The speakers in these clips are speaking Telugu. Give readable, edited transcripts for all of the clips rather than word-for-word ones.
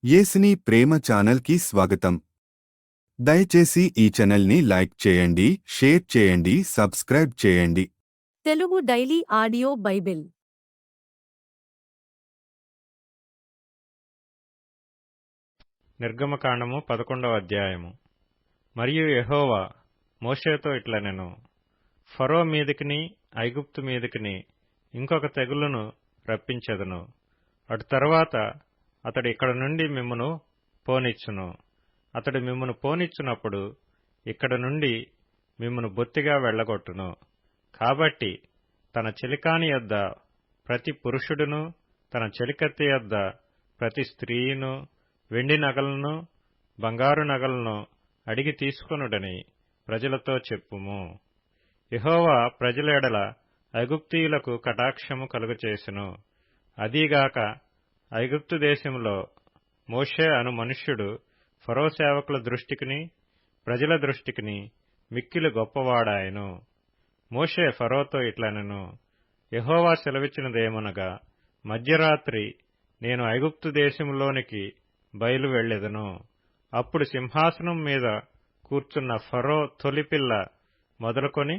యేసుని ప్రేమ ఛానల్కి స్వాగతం. దయచేసి ఈ ఛానల్ని లైక్ చేయండి, షేర్ చేయండి, సబ్స్క్రైబ్ చేయండి. తెలుగు డైలీ ఆడియో బైబిల్ నిర్గమకాండము 11వ అధ్యాయము. మరియు యెహోవా మోషేతో ఇట్లనెను, ఫరో మీదికిని ఐగుప్తు మీదికిని ఇంకొక తెగులును రప్పించెదను. అటు తరువాత అతడు ఇక్కడ నుండి మిమ్మును పోనిచ్చును. అతడు మిమ్మును పోనిచ్చునప్పుడు ఇక్కడ నుండి మిమ్మును బొత్తిగా వెళ్లగొట్టును. కాబట్టి తన చెలికాని యొద్ద ప్రతి పురుషుడును, తన చెలికత్తె యొద్ద ప్రతి స్త్రీయును వెండి నగలను, బంగారు నగలను అడిగి తీసుకొనుడని ప్రజలతో చెప్పుము. యెహోవా ప్రజల ఎడల ఐగుప్తీయులకు కటాక్షము కలుగచేసెను. అదీగాక ఐగుప్తు దేశంలో మోషే అను మనుష్యుడు ఫరో సేవకుల దృష్టికిని ప్రజల దృష్టికిని మిక్కిలి గొప్పవాడాయెను. మోషే ఫరోతో ఇట్లనెను, యెహోవా సెలవిచ్చినదేమనగా, మధ్యరాత్రి నేను ఐగుప్తు దేశంలోనికి బయలు వెళ్లెదను. అప్పుడు సింహాసనం మీద కూర్చున్న ఫరో తొలిపిల్ల మొదలుకొని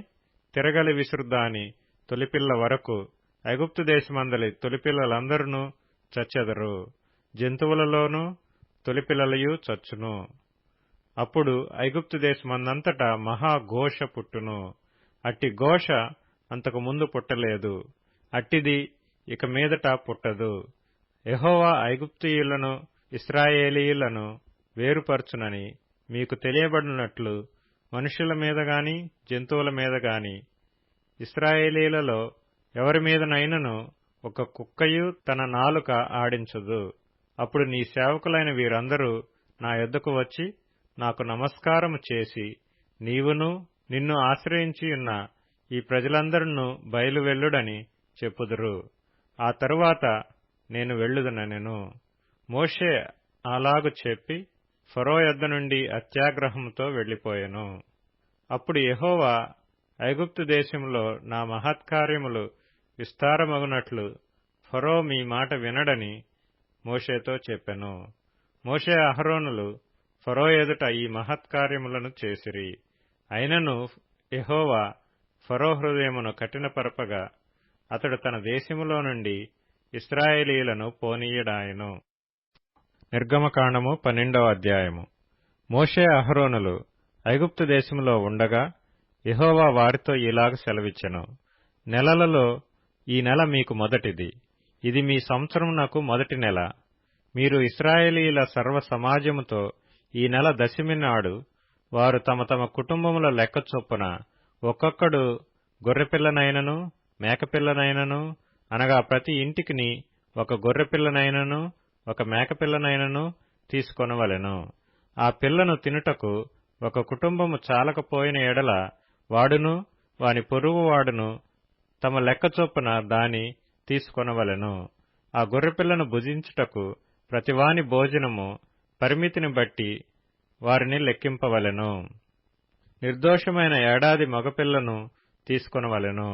తిరగలి విసురుదాని తొలిపిల్ల వరకు ఐగుప్తు దేశమందలి తొలిపిల్లలందరూ చచ్చెదరు. జంతువులలోనూ తొలిపిల్లలయు చచ్చును. అప్పుడు ఐగుప్తు దేశమందంతటా మహాఘోష పుట్టును. అట్టి ఘోష అంతకు ముందు పుట్టలేదు, అట్టిది ఇక మీదట పుట్టదు. యెహోవా ఐగుప్తీయులను ఇశ్రాయేలీయులను వేరుపరచునని మీకు తెలియబడినట్లు మనుషుల మీద గాని జంతువుల మీద గాని ఇశ్రాయేలీయులలో ఎవరి మీదనైనను ఒక కుక్కయు తన నాలుక ఆడించదు. అప్పుడు నీ సేవకులైన వీరందరూ నా యొద్దకు వచ్చి నాకు నమస్కారము చేసి, నీవును నిన్ను ఆశ్రయించియున్న ఈ ప్రజలందరూ బయలు వెళ్ళుడని చెప్పుదురు. ఆ తరువాత నేను వెళ్ళుదునెను. మోషే అలాగు చెప్పి ఫరో యొద్ద నుండి అత్యాగ్రహంతో వెళ్లిపోయెను. అప్పుడు యెహోవా ఐగుప్తు దేశంలో నా మహత్కార్యములు విస్తారమగునట్లు ఫరో మీ మాట వినడని మోషేతో చెప్పెను. మోషే అహరోనులు ఫరో ఎదుట ఈ మహత్కార్యములను చేసిరి. అయినను యెహోవా ఫరో హృదయమును కఠినపరపగా అతడు తన దేశములో నుండి ఇశ్రాయేలీయులను పోనీయడాయెను. నిర్గమకాండము 12వ అధ్యాయము. మోషే అహరోనులు ఐగుప్తు దేశంలో ఉండగా యెహోవా వారితో ఇలాగ సెలవిచ్చెను, నెలలలో ఈ నెల మీకు మొదటిది. ఇది మీ సంవత్సరమునకు మొదటి నెల. మీరు ఇశ్రాయేలీయుల సర్వ సమాజముతో ఈ నెల దశమి నాడు వారు తమ తమ కుటుంబముల లెక్క చొప్పున ఒక్కొక్కడు గొర్రెపిల్లనైనను మేకపిల్లనైనను, అనగా ప్రతి ఇంటికిని ఒక గొర్రెపిల్లనైనను ఒక మేకపిల్లనైనను తీసుకొనవలెను. ఆ పిల్లను తినుటకు ఒక కుటుంబము చాలకపోయిన ఎడల వాడును వాని పొరుగువాడును తమ లెక్క చొప్పున దాని తీసుకొనవలెను. ఆ గొర్రెపిల్లను భుజించుటకు ప్రతివాని భోజనము పరిమితిని బట్టి వారిని లెక్కింపవలెను. నిర్దోషమైన ఏడాది మగపిల్లను తీసుకొనవలెను.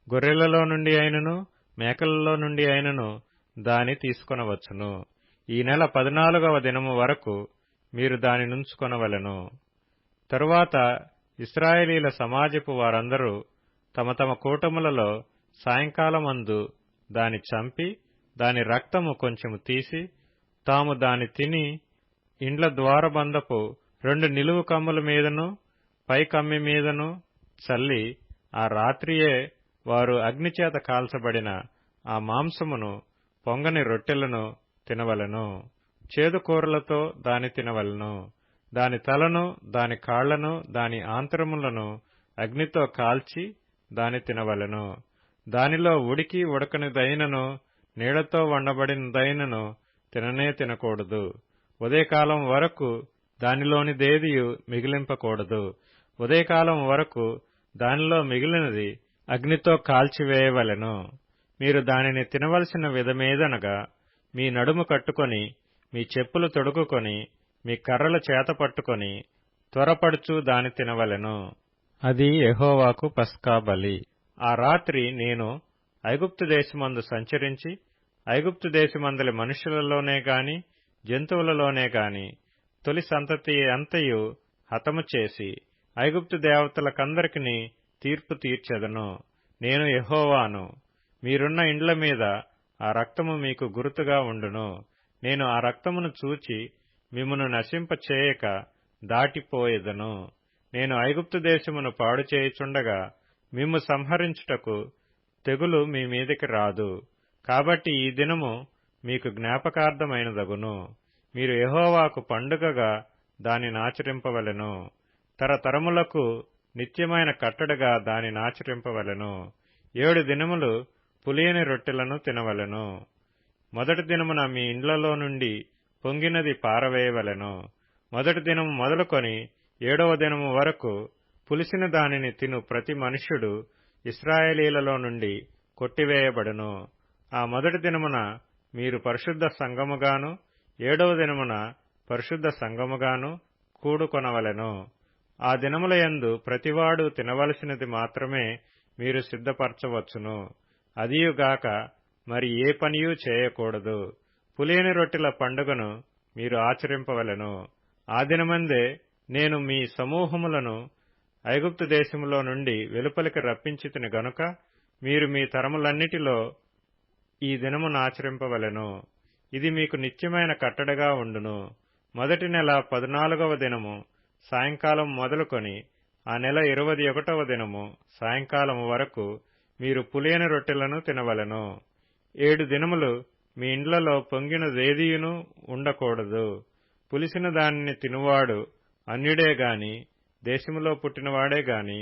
గొర్రెలలో నుండి అయినను మేకలలో నుండి అయినను దాని తీసుకొనవచ్చును. ఈ నెల 14వ దినము వరకు మీరు దాని నుంచుకొనవలెను. తరువాత ఇశ్రాయేలీయుల సమాజపు వారందరూ తమ తమ కూటములలో సాయంకాలమందు దాని చంపి దాని రక్తము కొంచెము తీసి తాము దాని తిని ఇండ్ల ద్వారబంధపు 2 నిలువు కమ్ముల మీదను పై కమ్మి మీదను చల్లి ఆ రాత్రియే వారు అగ్నిచేత కాల్చబడిన ఆ మాంసమును పొంగని రొట్టెలను తినవలెను. చేదుకూరలతో దాని తినవలెను. దాని తలను దాని కాళ్లను దాని ఆంతరములను అగ్నితో కాల్చి దాని తినవలెను. దానిలో ఉడికి ఉడకనిదైనను నీళ్లతో వండబడినదైనను తిననే తినకూడదు. ఉదయకాలం వరకు దానిలోనిదేదియు మిగిలింపకూడదు. ఉదయకాలం వరకు దానిలో మిగిలినది అగ్నితో కాల్చివేయవలెను. మీరు దానిని తినవలసిన విధమేదనగా, మీ నడుము కట్టుకొని మీ చెప్పులు తొడుగుకొని మీ కర్రలు చేత పట్టుకొని త్వరపడుచు దాని తినవలెను. అది యెహోవాకు పస్కా బలి. ఆ రాత్రి నేను ఐగుప్తు దేశమందు సంచరించి ఐగుప్తు దేశమందలి మనుషులలోనే గాని జంతువులలోనే గాని తొలి సంతతి అంతయు హతము చేసి ఐగుప్తు దేవతలకందరికీ తీర్పు తీర్చెదను. నేను యెహోవాను. మీరున్న ఇండ్ల మీద ఆ రక్తము మీకు గురుతుగా ఉండును. నేను ఆ రక్తమును చూచి మిమ్మును నశింపచేయక దాటిపోయెదను. నేను ఐగుప్తు దేశమును పాడు చేయుచుండగా మిమ్ము సంహరించుటకు తెగులు మీ మీదికి రాదు. కాబట్టి ఈ దినము మీకు జ్ఞాపకార్థమైనదగును. మీరు యెహోవాకు పండుగగా దానినాచరింపవలెను. తరతరములకు నిత్యమైన కట్టడగా దానినాచరింపవలెను. 7 దినములు పులియని రొట్టెలను తినవలెను. మొదటి దినమున మీ ఇండ్లలో నుండి పొంగినది పారవేయవలెను. మొదటి దినము మొదలుకొని 7వ దినము వరకు పులిసిన దానిని తిను ప్రతి మనుష్యుడు ఇశ్రాయేలీలలో నుండి కొట్టివేయబడును. ఆ మొదటి దినమున మీరు పరిశుద్ధ సంఘముగాను 7వ దినమున పరిశుద్ధ సంఘముగాను కూడుకొనవలెను. ఆ దినములయందు ప్రతివాడు తినవలసినది మాత్రమే మీరు సిద్ధపరచవచ్చును. అదియుగాక మరి ఏ పనియూ చేయకూడదు. పులియని రొట్టెల పండుగను మీరు ఆచరింపవలెను. ఆ దినమందే నేను మీ సమూహములను ఐగుప్తు దేశములో నుండి వెలుపలికి రప్పించితిని గనుక మీరు మీ తరములన్నిటిలో ఈ దినమును ఆచరింపవలెను. ఇది మీకు నిత్యమైన కట్టడగా ఉండును. మొదటి నెల 14వ దినము సాయంకాలం మొదలుకొని ఆ నెల 21వ దినము సాయంకాలము వరకు మీరు పులియని రొట్టెలను తినవలెను. 7 దినములు మీ ఇండ్లలో పొంగినదేదియును ఉండకూడదు. పులిసిన దానిని తినువాడు అన్యుడే గాని దేశములో పుట్టినవాడే గాని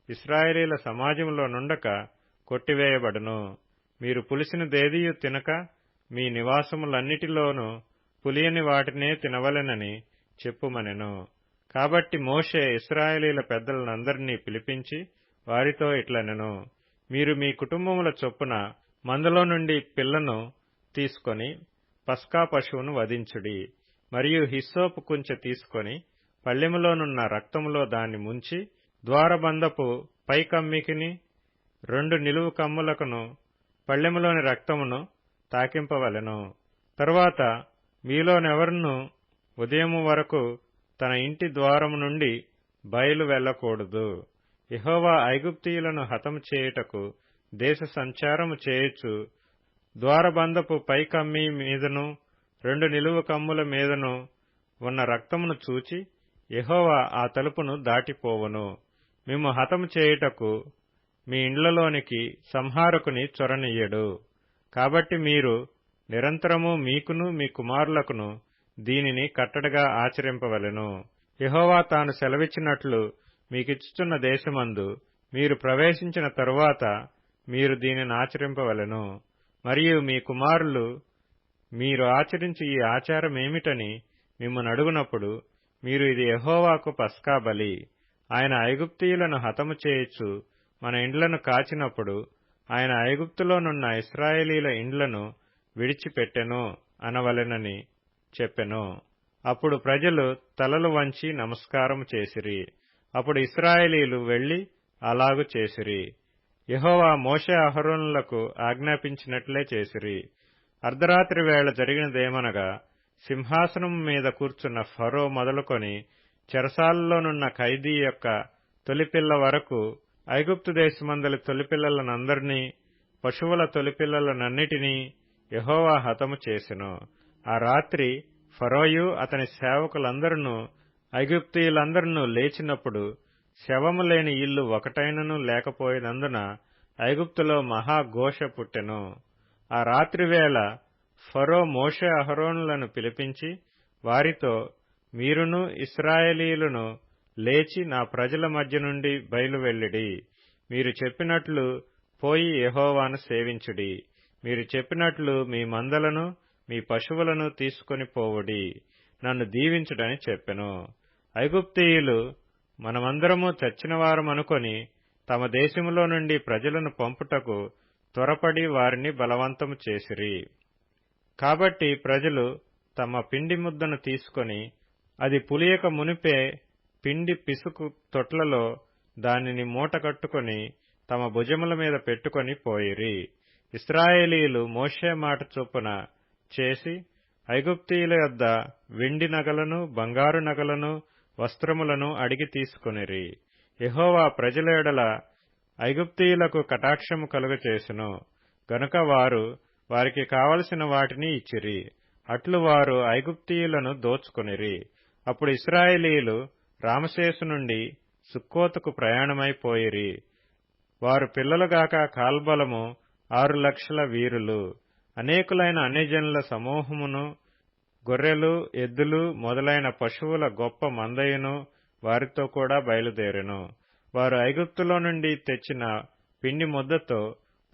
ఇశ్రాయేలీల సమాజంలో నుండక కొట్టివేయబడును. మీరు పులిసినదేదియు తినక మీ నివాసములన్నిటిలోనూ పులియని వాటినే తినవలెనని చెప్పుమనెను. కాబట్టి మోషే ఇశ్రాయేలీల పెద్దలనందరినీ పిలిపించి వారితో ఇట్లనెను. మీరు మీ కుటుంబముల చొప్పున మందలో నుండి పిల్లను తీసుకొని పస్కా పశువును వధించుడి. మరియు హిస్సోపు కుంచె తీసుకొని పళ్ళెములోనున్న రక్తములో దాన్ని ముంచి ద్వారబంధపు పైకమ్మికిని 2 నిలువు కమ్ములకును పళ్ళెములోని రక్తమును తాకింపవలెను. తరువాత మీలోనెవరునూ ఉదయము వరకు తన ఇంటి ద్వారము నుండి బయలు వెళ్లకూడదు. యెహోవా ఐగుప్తీయులను హతము చేయుటకు దేశ సంచారము చేయుచు ద్వారబంధపు పైకమ్మి మీదను 2 నిలువు కమ్ముల మీదను ఉన్న రక్తమును చూచి యెహోవా ఆ తలుపును దాటిపోవును. మిమ్ము హతము చేయుటకు మీ ఇండ్లలోనికి సంహారకుని చొరనియ్యడు. కాబట్టి మీరు నిరంతరము మీకును మీ కుమారులకును దీనిని కట్టడగా ఆచరింపవలెను. యెహోవా తాను సెలవిచ్చినట్లు మీకిచ్చుచున్న దేశమందు మీరు ప్రవేశించిన తరువాత మీరు దీనిని ఆచరింపవలెను. మరియు మీ కుమారులు మీరు ఆచరించి ఈ ఆచారమేమిటని మిమ్మును అడుగునప్పుడు మీరు ఇది యెహోవాకు పస్కా బలి. ఆయన ఐగుప్తీయులను హతము చేయుచు మన ఇండ్లను కాచినప్పుడు ఆయన ఐగుప్తులోనున్న ఇశ్రాయేలీల ఇండ్లను విడిచిపెట్టెను అనవలెనని చెప్పెను. అప్పుడు ప్రజలు తలలు వంచి నమస్కారము చేసిరి. అప్పుడు ఇశ్రాయేలీలు వెళ్లి అలాగు చేసిరి. యెహోవా మోషే అహరోనులకు ఆజ్ఞాపించినట్లే చేసిరి. అర్ధరాత్రి వేళ జరిగినదేమనగా సింహాసనం మీద కూర్చున్న ఫరో మొదలుకొని చెరసాలలోనున్న ఖైదీ యొక్క తొలిపిల్ల వరకు ఐగుప్తు దేశమందలి తొలిపిల్లలనందరినీ పశువుల తొలిపిల్లలనన్నిటినీ యెహోవా హతము చేసెను. ఆ రాత్రి ఫరోయు అతని సేవకులందరూ ఐగుప్తీయులందరూ లేచినప్పుడు శవము లేని ఇల్లు ఒకటైనను లేకపోయినందున ఐగుప్తులో మహాఘోష పుట్టెను. ఆ రాత్రివేళ ఫరో మోషే అహరోనులను పిలిపించి వారితో, మీరును ఇశ్రాయేలీయులను లేచి నా ప్రజల మధ్య నుండి బయలువెళ్ళిడి. మీరు చెప్పినట్లు పోయి యెహోవాను సేవించుడి. మీరు చెప్పినట్లు మీ మందలను మీ పశువులను తీసుకొని పోవుడి. నన్ను దీవించుడని చెప్పెను. ఐగుప్తీయులు మనమందరము చచ్చినవారమనుకొని తమ దేశములో నుండి ప్రజలను పంపుటకు త్వరపడి వారిని బలవంతము చేసిరి. కాబట్టి ప్రజలు తమ పిండి ముద్దను తీసుకొని అది పులియక మునిపే పిండి పిసుకు తొట్లలో దానిని మూటకట్టుకొని తమ భుజముల మీద పెట్టుకొని పోయిరి. ఇశ్రాయేలీయులు మోషే మాట చొప్పున చేసి ఐగుప్తీయుల యొద్ద వెండి నగలను, బంగారు నగలను, వస్త్రములను అడిగి తీసుకొనిరి. యెహోవా ప్రజల ఎడల ఐగుప్తీయులకు కటాక్షము కలుగచేసెను గనుక వారు వారికి కావలసిన వాటిని ఇచ్చిరి. అట్లు వారు ఐగుప్తీయులను దోచుకొనిరి. అప్పుడు ఇశ్రాయేలీయులు రామశేసు నుండి సుక్కోతుకు ప్రయాణమైపోయిరి. వారు పిల్లలుగాక కాల్బలము 6,00,000 వీరులు, అనేకులైన అన్యజనుల సమూహమును, గొర్రెలు, ఎద్దులు మొదలైన పశువుల గొప్ప మందయును వారితో కూడా బయలుదేరెను. వారు ఐగుప్తులో నుండి తెచ్చిన పిండి ముద్దతో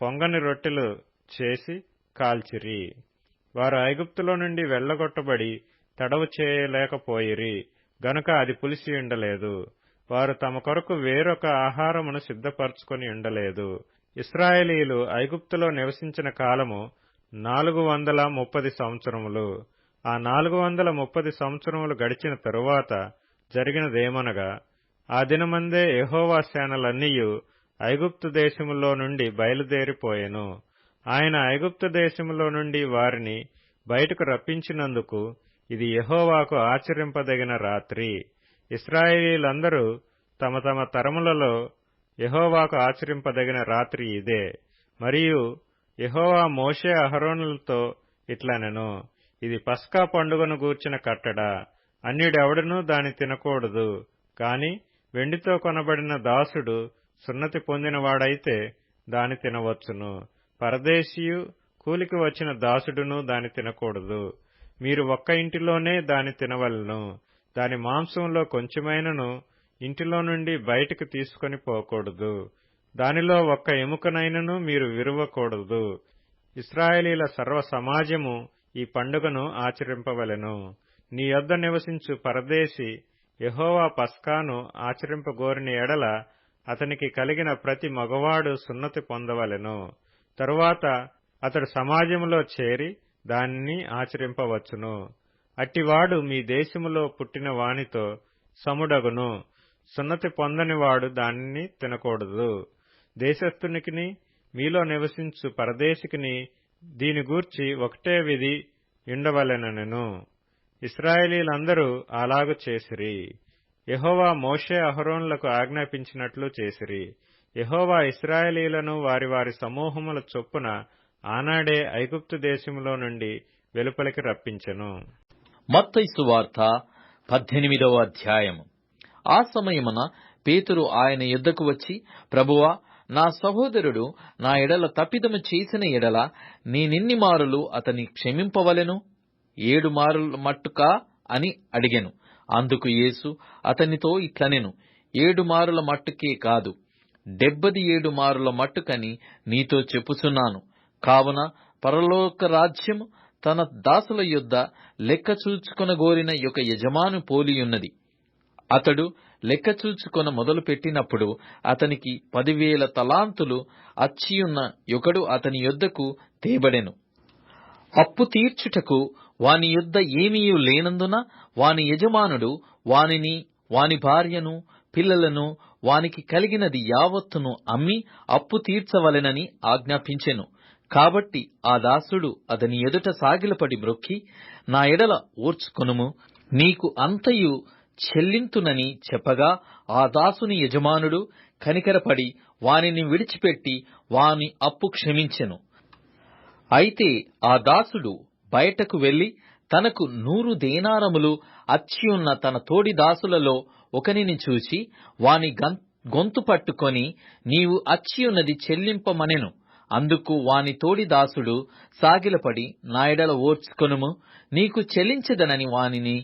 పొంగని రొట్టెలు చేసి కాల్చిరి. వారు ఐగుప్తులో నుండి వెళ్లగొట్టబడి తడవు చేయలేకపోయిరి గనుక అది పులిసి ఉండలేదు. వారు తమ కొరకు వేరొక ఆహారమును సిద్ధపరచుకొని ఉండలేదు. ఇశ్రాయేలీయులు ఐగుప్తులో నివసించిన కాలము 430 సంవత్సరములు. ఆ 430 సంవత్సరములు గడిచిన తరువాత జరిగినదేమనగా, ఆ దినమందే యెహోవా సేనలన్నీయు ఐగుప్తు దేశములో నుండి బయలుదేరిపోయెను. ఆయన ఐగుప్తు దేశములో నుండి వారిని బయటకు రప్పించినందుకు ఇది యెహోవాకు ఆచరింపదగిన రాత్రి. ఇశ్రాయేలీయులందరూ తమ తమ తరములలో యెహోవాకు ఆచరింపదగిన రాత్రి ఇదే. మరియు యెహోవా మోషే అహరోనులతో ఇట్లనెను, ఇది పస్కా పండుగను గూర్చిన కట్టడ. అన్యుడెవడనూ దాని తినకూడదు. కాని వెండితో కొనబడిన దాసుడు సున్నతి పొందినవాడైతే దాని తినవచ్చును. పరదేశీయు, కూలికి వచ్చిన దాసుడును దాని తినకూడదు. మీరు ఒక్క ఇంటిలోనే దాని తినవలెను. దాని మాంసంలో కొంచెమైనను ఇంటిలో నుండి బయటకు తీసుకొని పోకూడదు. దానిలో ఒక్క ఎముకనైనను మీరు విరువకూడదు. ఇశ్రాయేలీల సర్వ సమాజము ఈ పండుగను ఆచరింపవలెను. నీ యొద్ద నివసించు పరదేశి యెహోవా పస్కాను ఆచరింపగోరిన ఎడల అతనికి కలిగిన ప్రతి మగవాడు సున్నతి పొందవలెను. తరువాత అతడు సమాజములో చేరి దానిని ఆచరింపవచ్చును. అట్టివాడు మీ దేశములో పుట్టిన వానితో సముడగును. సున్నతి పొందనివాడు దానిని తినకూడదు. దేశస్థునికిని మీలో నివసించు పరదేశికిని దీని గూర్చి ఒకటే విధి ఉండవలెనెను. ఇశ్రాయేలీలందరూ అలాగు చేసిరి. యెహోవా మోషే అహరోనులకు ఆజ్ఞాపించినట్లు చేసిరి. యెహోవా ఇశ్రాయేలీలను వారి వారి సమూహముల చొప్పున ఆనాడే ఐగుప్తు దేశములో నుండి వెలుపలికి రప్పించెను. మత్తయి సువార్త 18వ అధ్యాయము. ఆ సమయమున పేతురు ఆయన యొద్దకు వచ్చి, ప్రభువా, నా సహోదరుడు నా ఎడల తప్పిదము చేసిన ఎడల నేనెన్ని మారులు అతని క్షమింపవలెను? 7 మారుల మట్టుకా అని అడిగెను. అందుకు యేసు అతనితో ఇట్లనెను, 7 మారుల మట్టుకే కాదు, 77 మారుల మట్టుకని నీతో చెప్పుచున్నాను. కావున పరలోక రాజ్యము తన దాసుల యొద్ద లెక్క చూచుకొనగోరిన యొక్క యజమాను పోలియున్నది. అతడు లెక్క చూచుకొన మొదలు పెట్టినప్పుడు అతనికి 10,000 తలాంతులు అచ్చియున్న ఒకడు అతని యొద్దకు తేబడెను. అప్పు తీర్చుటకు వాని యొద్ద ఏమీయూ లేనందున వాని యజమానుడు వానిని, వాని భార్యను, పిల్లలను, వానికి కలిగినది యావత్తును అమ్మి అప్పు తీర్చవలెనని ఆజ్ఞాపించెను. కాబట్టి ఆ దాసుడు అతని ఎదుట సాగిలపడి మ్రొక్కి, నా ఎడల ఓర్చుకొనుము, నీకు అంతయు చెల్లింతునని చెప్పగా, ఆ దాసుని యజమానుడు కనికరపడి వానిని విడిచిపెట్టి వాని అప్పు క్షమించెను. అయితే ఆ దాసుడు బయటకు వెళ్లి తనకు 100 దేనారములు అచ్చియున్న తన తోడి దాసులలో ఒకనిని చూచి వాని గొంతు పట్టుకొని, నీవు అచ్చియున్నది చెల్లింపమనెను. అందుకు వాని తోడి దాసుడు సాగిలపడి, నా ఎడల ఓర్చుకొనుము, నీకు చెల్లించదనని వానిని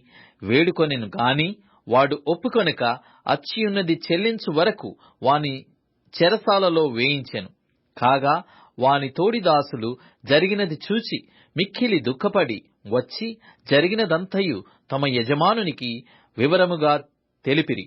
వేడుకొనెను గాని వాడు ఒప్పుకొనక అచ్చియున్నది చెల్లించు వరకు వాని చెరసాలలో వేయించెను. కాగా వాని తోడి దాసులు జరిగినది చూచి మిక్కిలి దుఃఖపడి వచ్చి జరిగినదంతయు తమ యజమానునికి వివరముగా తెలిపిరి.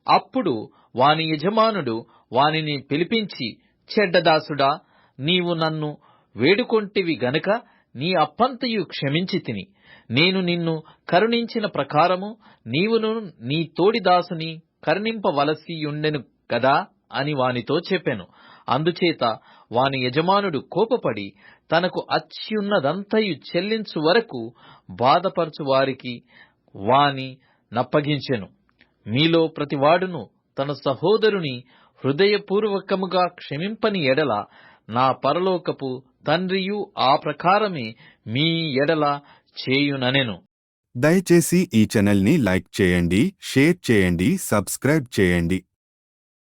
అప్పుడు వాని యజమానుడు వానిని పిలిపించి, చెడ్డదాసుడా, నీవు నన్ను వేడుకొంటివి గనుక నీ అప్పంతయు క్షమించితిని. నేను నిన్ను కరుణించిన ప్రకారము నీవును నీ తోడి దాసుని కరుణింపవలసియుండెను గదా అని వానితో చెప్పెను. అందుచేత వాని యజమానుడు కోపపడి తనకు అచ్యున్నదంతయు చెల్లించు వరకు బాధపరచు వారికి వాని నప్పగించెను. మీలో ప్రతివాడును తన సహోదరుని హృదయపూర్వకముగా క్షమింపని ఎడల నా పరలోకపు తండ్రియు ఆ ప్రకారమే మీ ఎడల చేయుననెను. దయచేసి ఈ ఛానల్ని లైక్ చేయండి, షేర్ చేయండి, సబ్స్క్రైబ్ చేయండి.